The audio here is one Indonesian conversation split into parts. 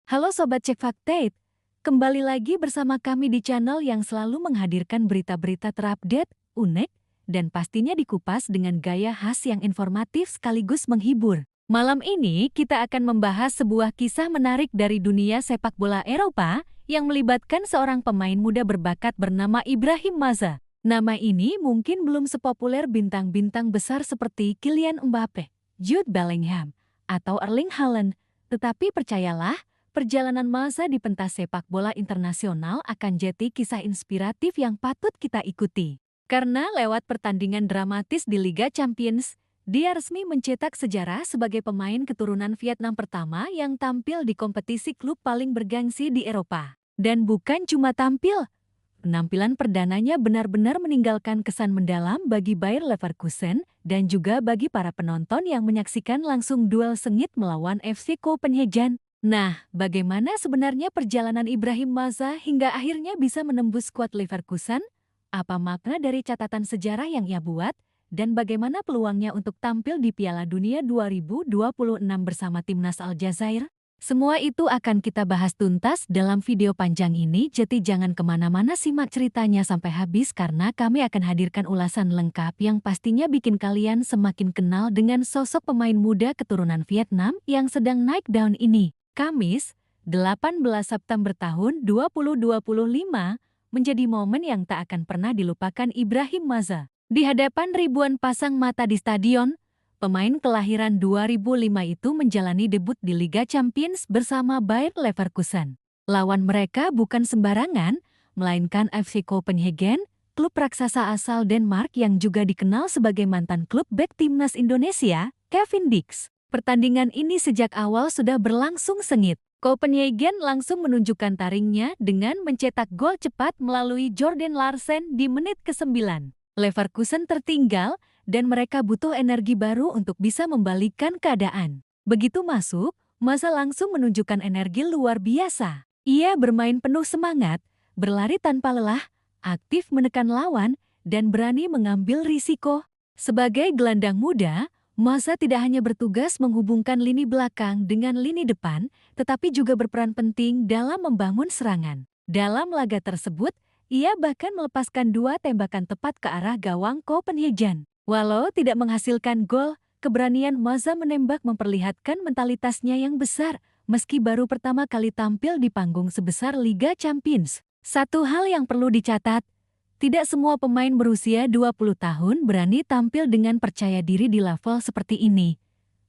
Halo Sobat Cek Fakta, kembali lagi bersama kami di channel yang selalu menghadirkan berita-berita terupdate, unik, dan pastinya dikupas dengan gaya khas yang informatif sekaligus menghibur. Malam ini kita akan membahas sebuah kisah menarik dari dunia sepak bola Eropa yang melibatkan seorang pemain muda berbakat bernama Ibrahim Maza. Nama ini mungkin belum sepopuler bintang-bintang besar seperti Kylian Mbappe, Jude Bellingham, atau Erling Haaland, tetapi percayalah, perjalanan Maza di pentas sepak bola internasional akan jadi kisah inspiratif yang patut kita ikuti. Karena lewat pertandingan dramatis di Liga Champions, dia resmi mencetak sejarah sebagai pemain keturunan Vietnam pertama yang tampil di kompetisi klub paling bergengsi di Eropa. Dan bukan cuma tampil, penampilan perdananya benar-benar meninggalkan kesan mendalam bagi Bayer Leverkusen dan juga bagi para penonton yang menyaksikan langsung duel sengit melawan FC Copenhagen. Nah, bagaimana sebenarnya perjalanan Ibrahim Maza hingga akhirnya bisa menembus skuad Leverkusen? Apa makna dari catatan sejarah yang ia buat? Dan bagaimana peluangnya untuk tampil di Piala Dunia 2026 bersama timnas Aljazair? Semua itu akan kita bahas tuntas dalam video panjang ini, jadi jangan kemana-mana, simak ceritanya sampai habis karena kami akan hadirkan ulasan lengkap yang pastinya bikin kalian semakin kenal dengan sosok pemain muda keturunan Vietnam yang sedang naik daun ini. Kamis, 18 September tahun 2025, menjadi momen yang tak akan pernah dilupakan Ibrahim Maza. Di hadapan ribuan pasang mata di stadion, pemain kelahiran 2005 itu menjalani debut di Liga Champions bersama Bayer Leverkusen. Lawan mereka bukan sembarangan, melainkan FC Copenhagen, klub raksasa asal Denmark yang juga dikenal sebagai mantan klub bek timnas Indonesia, Kevin Dix. Pertandingan ini sejak awal sudah berlangsung sengit. Copenhagen langsung menunjukkan taringnya dengan mencetak gol cepat melalui Jordan Larsen di menit ke-9. Leverkusen tertinggal dan mereka butuh energi baru untuk bisa membalikkan keadaan. Begitu masuk, Maza langsung menunjukkan energi luar biasa. Ia bermain penuh semangat, berlari tanpa lelah, aktif menekan lawan, dan berani mengambil risiko. Sebagai gelandang muda, Maza tidak hanya bertugas menghubungkan lini belakang dengan lini depan, tetapi juga berperan penting dalam membangun serangan. Dalam laga tersebut, ia bahkan melepaskan 2 tembakan tepat ke arah gawang Copenhagen. Walau tidak menghasilkan gol, keberanian Maza menembak memperlihatkan mentalitasnya yang besar, meski baru pertama kali tampil di panggung sebesar Liga Champions. Satu hal yang perlu dicatat, tidak semua pemain berusia 20 tahun berani tampil dengan percaya diri di level seperti ini,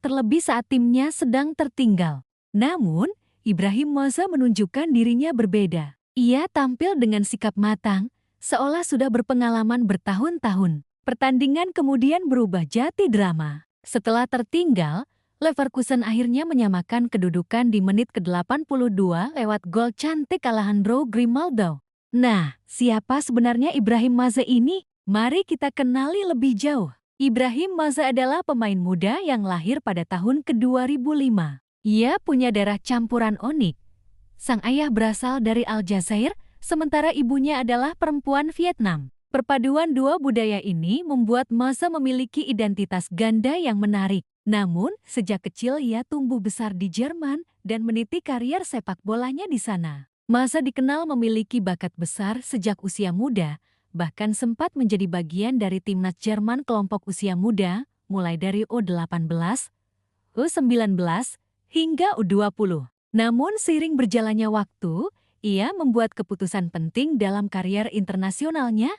terlebih saat timnya sedang tertinggal. Namun, Ibrahim Maza menunjukkan dirinya berbeda. Ia tampil dengan sikap matang, seolah sudah berpengalaman bertahun-tahun. Pertandingan kemudian berubah jadi drama. Setelah tertinggal, Leverkusen akhirnya menyamakan kedudukan di menit ke-82 lewat gol cantik Alejandro Grimaldo. Nah, siapa sebenarnya Ibrahim Maza ini? Mari kita kenali lebih jauh. Ibrahim Maza adalah pemain muda yang lahir pada tahun ke-2005. Ia punya darah campuran unik. Sang ayah berasal dari Aljazair, sementara ibunya adalah perempuan Vietnam. Perpaduan dua budaya ini membuat Maza memiliki identitas ganda yang menarik. Namun, sejak kecil ia tumbuh besar di Jerman dan meniti karier sepak bolanya di sana. Maza dikenal memiliki bakat besar sejak usia muda, bahkan sempat menjadi bagian dari timnas Jerman kelompok usia muda, mulai dari U18, U19, hingga U20. Namun seiring berjalannya waktu, ia membuat keputusan penting dalam karier internasionalnya,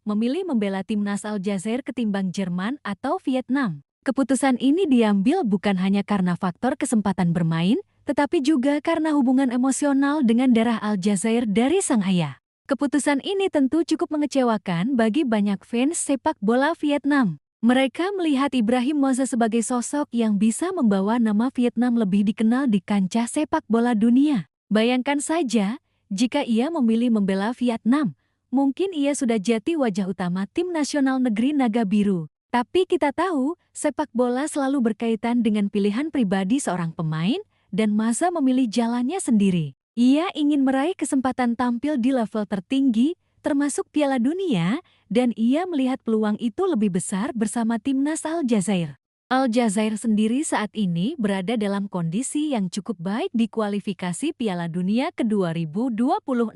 memilih membela timnas Aljazair ketimbang Jerman atau Vietnam. Keputusan ini diambil bukan hanya karena faktor kesempatan bermain, tetapi juga karena hubungan emosional dengan darah Aljazair dari sang ayah. Keputusan ini tentu cukup mengecewakan bagi banyak fans sepak bola Vietnam. Mereka melihat Ibrahim Maza sebagai sosok yang bisa membawa nama Vietnam lebih dikenal di kancah sepak bola dunia. Bayangkan saja, jika ia memilih membela Vietnam, mungkin ia sudah jadi wajah utama tim nasional negeri Naga Biru. Tapi kita tahu, sepak bola selalu berkaitan dengan pilihan pribadi seorang pemain, dan Maza memilih jalannya sendiri. Ia ingin meraih kesempatan tampil di level tertinggi, termasuk Piala Dunia, dan ia melihat peluang itu lebih besar bersama timnas Aljazair. Aljazair sendiri saat ini berada dalam kondisi yang cukup baik di kualifikasi Piala Dunia ke 2026.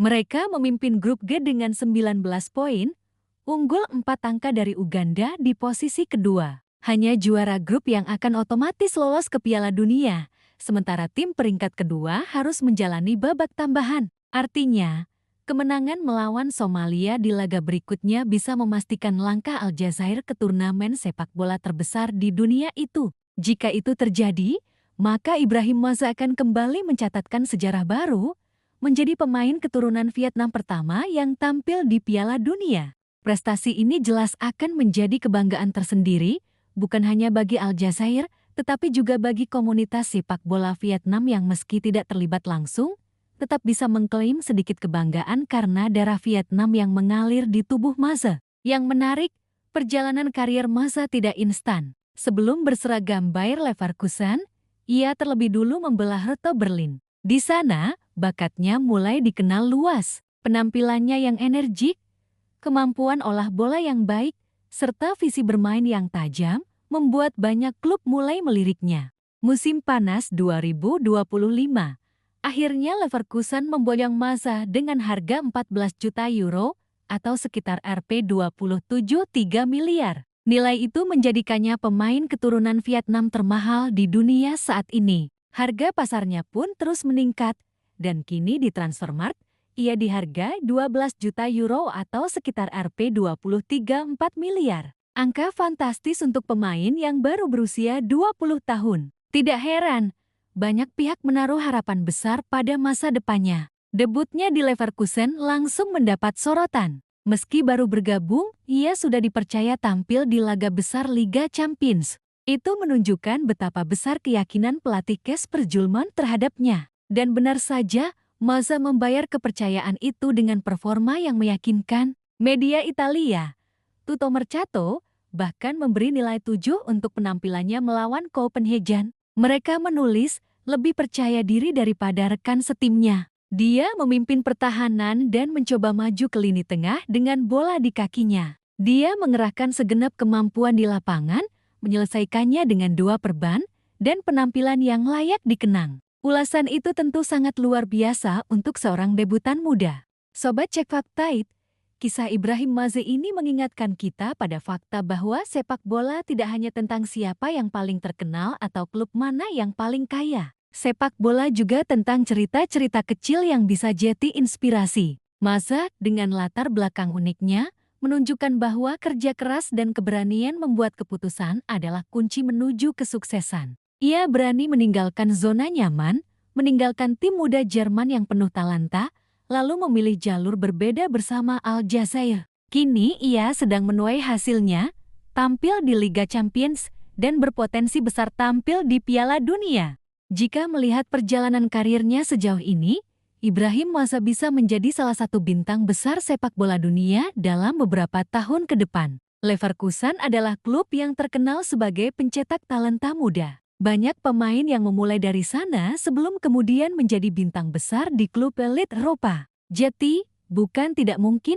Mereka memimpin grup G dengan 19 poin, unggul 4 angka dari Uganda di posisi kedua. Hanya juara grup yang akan otomatis lolos ke Piala Dunia, sementara tim peringkat kedua harus menjalani babak tambahan. Artinya, kemenangan melawan Somalia di laga berikutnya bisa memastikan langkah Aljazair ke turnamen sepak bola terbesar di dunia itu. Jika itu terjadi, maka Ibrahim Maza akan kembali mencatatkan sejarah baru, menjadi pemain keturunan Vietnam pertama yang tampil di Piala Dunia. Prestasi ini jelas akan menjadi kebanggaan tersendiri, bukan hanya bagi Aljazair, tetapi juga bagi komunitas sepak bola Vietnam yang meski tidak terlibat langsung, tetap bisa mengklaim sedikit kebanggaan karena darah Vietnam yang mengalir di tubuh Maza. Yang menarik, perjalanan karier Maza tidak instan. Sebelum berseragam Bayer Leverkusen, ia terlebih dulu membelah Hertha Berlin. Di sana, bakatnya mulai dikenal luas. Penampilannya yang energik, kemampuan olah bola yang baik, serta visi bermain yang tajam, membuat banyak klub mulai meliriknya. Musim panas 2025. Akhirnya Leverkusen memboyong Maza dengan harga 14 juta euro atau sekitar Rp27,3 miliar. Nilai itu menjadikannya pemain keturunan Vietnam termahal di dunia saat ini. Harga pasarnya pun terus meningkat dan kini di Transfermarkt ia dihargai 12 juta euro atau sekitar Rp23,4 miliar. Angka fantastis untuk pemain yang baru berusia 20 tahun. Tidak heran, banyak pihak menaruh harapan besar pada masa depannya. Debutnya di Leverkusen langsung mendapat sorotan. Meski baru bergabung, ia sudah dipercaya tampil di laga besar Liga Champions. Itu menunjukkan betapa besar keyakinan pelatih Kasper Hjulmand terhadapnya. Dan benar saja, Maza membayar kepercayaan itu dengan performa yang meyakinkan. Media Italia, Tutto Mercato, bahkan memberi nilai 7 untuk penampilannya melawan Copenhagen. Mereka menulis, lebih percaya diri daripada rekan setimnya. Dia memimpin pertahanan dan mencoba maju ke lini tengah dengan bola di kakinya. Dia mengerahkan segenap kemampuan di lapangan, menyelesaikannya dengan 2 perban, dan penampilan yang layak dikenang. Ulasan itu tentu sangat luar biasa untuk seorang debutan muda. Sobat Cek Fakta, kisah Ibrahim Maza ini mengingatkan kita pada fakta bahwa sepak bola tidak hanya tentang siapa yang paling terkenal atau klub mana yang paling kaya. Sepak bola juga tentang cerita-cerita kecil yang bisa jadi inspirasi. Maza, dengan latar belakang uniknya, menunjukkan bahwa kerja keras dan keberanian membuat keputusan adalah kunci menuju kesuksesan. Ia berani meninggalkan zona nyaman, meninggalkan tim muda Jerman yang penuh talenta, lalu memilih jalur berbeda bersama Aljazair. Kini ia sedang menuai hasilnya, tampil di Liga Champions, dan berpotensi besar tampil di Piala Dunia. Jika melihat perjalanan karirnya sejauh ini, Ibrahim Maza bisa menjadi salah satu bintang besar sepak bola dunia dalam beberapa tahun ke depan. Leverkusen adalah klub yang terkenal sebagai pencetak talenta muda. Banyak pemain yang memulai dari sana sebelum kemudian menjadi bintang besar di klub elit Eropa. Jadi, bukan tidak mungkin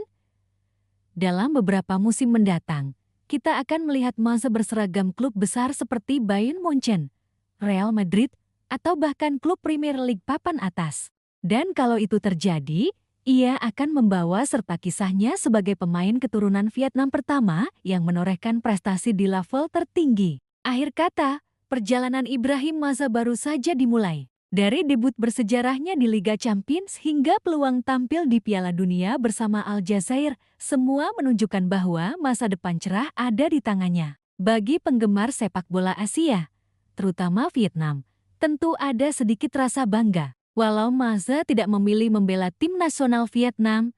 dalam beberapa musim mendatang, kita akan melihat Maza berseragam klub besar seperti Bayern Munchen, Real Madrid, atau bahkan klub Premier League papan atas. Dan kalau itu terjadi, ia akan membawa serta kisahnya sebagai pemain keturunan Vietnam pertama yang menorehkan prestasi di level tertinggi. Akhir kata, perjalanan Ibrahim Maza baru saja dimulai. Dari debut bersejarahnya di Liga Champions hingga peluang tampil di Piala Dunia bersama Aljazair, semua menunjukkan bahwa masa depan cerah ada di tangannya. Bagi penggemar sepak bola Asia, terutama Vietnam, tentu ada sedikit rasa bangga. Walau Maza tidak memilih membela tim nasional Vietnam,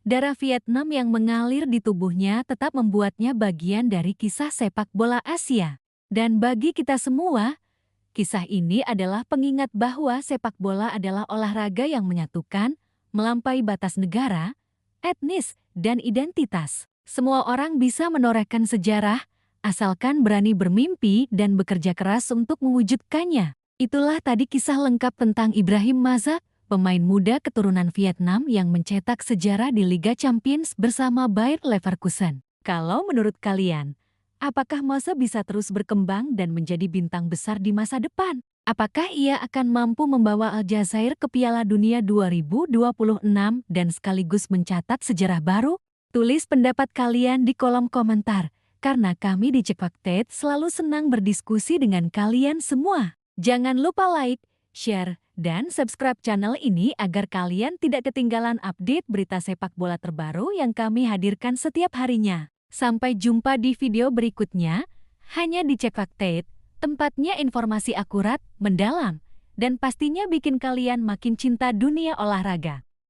darah Vietnam yang mengalir di tubuhnya tetap membuatnya bagian dari kisah sepak bola Asia. Dan bagi kita semua, kisah ini adalah pengingat bahwa sepak bola adalah olahraga yang menyatukan, melampaui batas negara, etnis, dan identitas. Semua orang bisa menorehkan sejarah, asalkan berani bermimpi dan bekerja keras untuk mewujudkannya. Itulah tadi kisah lengkap tentang Ibrahim Maza, pemain muda keturunan Vietnam yang mencetak sejarah di Liga Champions bersama Bayer Leverkusen. Kalau menurut kalian, Apakah Mose bisa terus berkembang dan menjadi bintang besar di masa depan? Apakah ia akan mampu membawa Aljazair ke Piala Dunia 2026 dan sekaligus mencatat sejarah baru? Tulis pendapat kalian di kolom komentar, karena kami di Cek Fakta selalu senang berdiskusi dengan kalian semua. Jangan lupa like, share, dan subscribe channel ini agar kalian tidak ketinggalan update berita sepak bola terbaru yang kami hadirkan setiap harinya. Sampai jumpa di video berikutnya, hanya di Cek Fakta. Tempatnya informasi akurat, mendalam, dan pastinya bikin kalian makin cinta dunia olahraga.